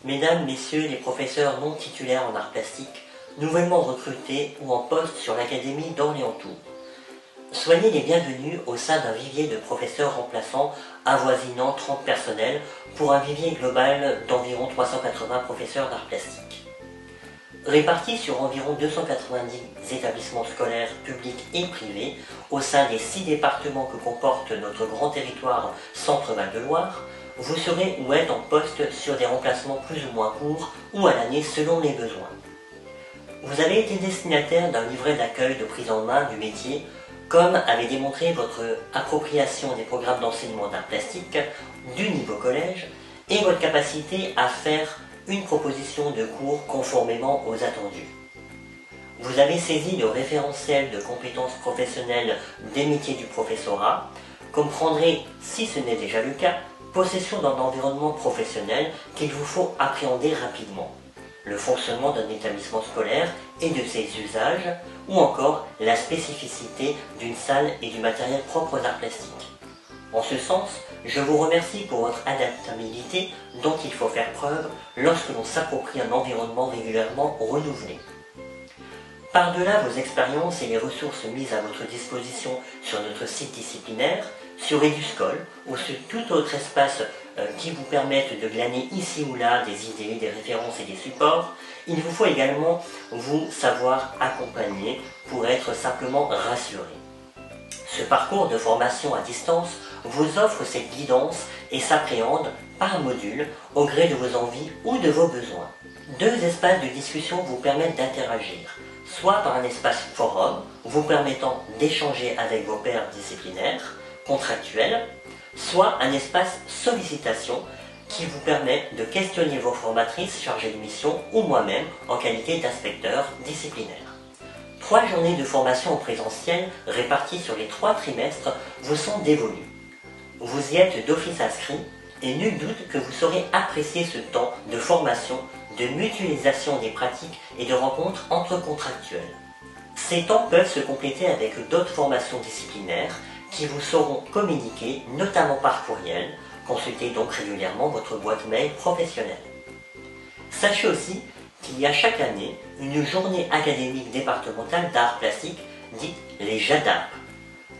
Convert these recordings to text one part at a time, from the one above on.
Mesdames, Messieurs les professeurs non titulaires en arts plastiques, nouvellement recrutés ou en poste sur l'Académie d'Orléans-Tours. Soyez les bienvenus au sein d'un vivier de professeurs remplaçants avoisinant 30 personnels pour un vivier global d'environ 380 professeurs d'arts plastiques. Répartis sur environ 290 établissements scolaires publics et privés au sein des 6 départements que comporte notre grand territoire Centre-Val de Loire, vous serez ou êtes en poste sur des remplacements plus ou moins courts ou à l'année selon les besoins. Vous avez été destinataire d'un livret d'accueil de prise en main du métier, comme avait démontré votre appropriation des programmes d'enseignement d'art plastique du niveau collège et votre capacité à faire une proposition de cours conformément aux attendus. Vous avez saisi le référentiel de compétences professionnelles des métiers du professorat, comprendrez, si ce n'est déjà le cas, possession d'un environnement professionnel qu'il vous faut appréhender rapidement, le fonctionnement d'un établissement scolaire et de ses usages, ou encore la spécificité d'une salle et du matériel propre aux arts plastiques. En ce sens, je vous remercie pour votre adaptabilité dont il faut faire preuve lorsque l'on s'approprie un environnement régulièrement renouvelé. Par-delà vos expériences et les ressources mises à votre disposition sur notre site disciplinaire, sur Eduscol ou sur tout autre espace qui vous permette de glaner ici ou là des idées, des références et des supports, il vous faut également vous savoir accompagner pour être simplement rassuré. Ce parcours de formation à distance vous offre cette guidance et s'appréhende par module au gré de vos envies ou de vos besoins. 2 espaces de discussion vous permettent d'interagir, soit par un espace forum vous permettant d'échanger avec vos pairs disciplinaires, contractuels, soit un espace sollicitation qui vous permet de questionner vos formatrices chargées de mission ou moi-même en qualité d'inspecteur disciplinaire. 3 journées de formation en présentiel réparties sur les 3 trimestres vous sont dévolues. Vous y êtes d'office inscrit et nul doute que vous saurez apprécier ce temps de formation, de mutualisation des pratiques et de rencontres entre contractuels. Ces temps peuvent se compléter avec d'autres formations disciplinaires qui vous seront communiquées, notamment par courriel. Consultez donc régulièrement votre boîte mail professionnelle. Sachez aussi qu'il y a chaque année une journée académique départementale d'art plastique, dite les JADAP,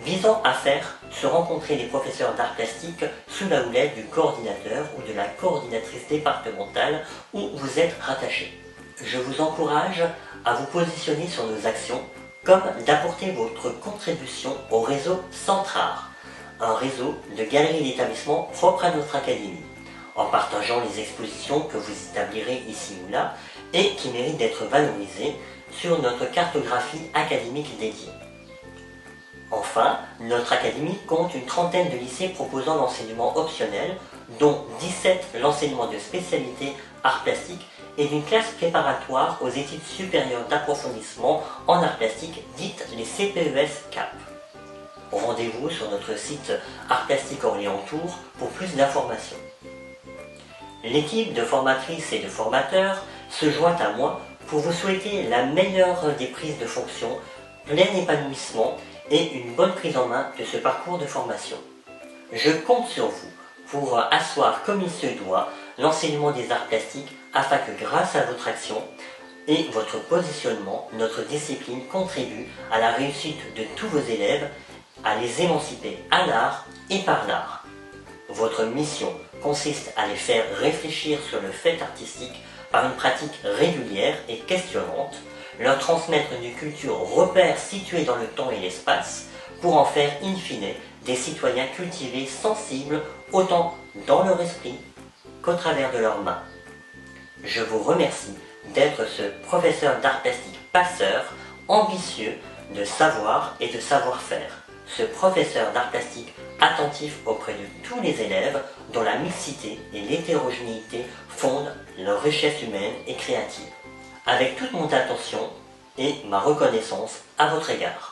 visant à faire se rencontrer les professeurs d'art plastique sous la houlette du coordinateur ou de la coordinatrice départementale où vous êtes rattaché. Je vous encourage à vous positionner sur nos actions, comme d'apporter votre contribution au réseau Centrart, un réseau de galeries d'établissements propres à notre académie, en partageant les expositions que vous établirez ici ou là et qui méritent d'être valorisées sur notre cartographie académique dédiée. Enfin, notre académie compte une trentaine de lycées proposant l'enseignement optionnel, dont 17 l'enseignement de spécialité art plastique et d'une classe préparatoire aux études supérieures d'approfondissement en art plastique, dites les CPES CAP. Rendez-vous sur notre site Art Plastique Orléans-Tours pour plus d'informations. L'équipe de formatrices et de formateurs se joint à moi pour vous souhaiter la meilleure des prises de fonction, plein épanouissement et une bonne prise en main de ce parcours de formation. Je compte sur vous pour asseoir comme il se doit l'enseignement des arts plastiques afin que grâce à votre action et votre positionnement, notre discipline contribue à la réussite de tous vos élèves, à les émanciper à l'art et par l'art. Votre mission consiste à les faire réfléchir sur le fait artistique par une pratique régulière et questionnante, leur transmettre une culture repère située dans le temps et l'espace, pour en faire in fine des citoyens cultivés, sensibles, autant dans leur esprit qu'au travers de leurs mains. Je vous remercie d'être ce professeur d'art plastique passeur, ambitieux de savoir et de savoir-faire, ce professeur d'art plastique attentif auprès de tous les élèves dont la mixité et l'hétérogénéité fondent leur richesse humaine et créative. Avec toute mon attention et ma reconnaissance à votre égard.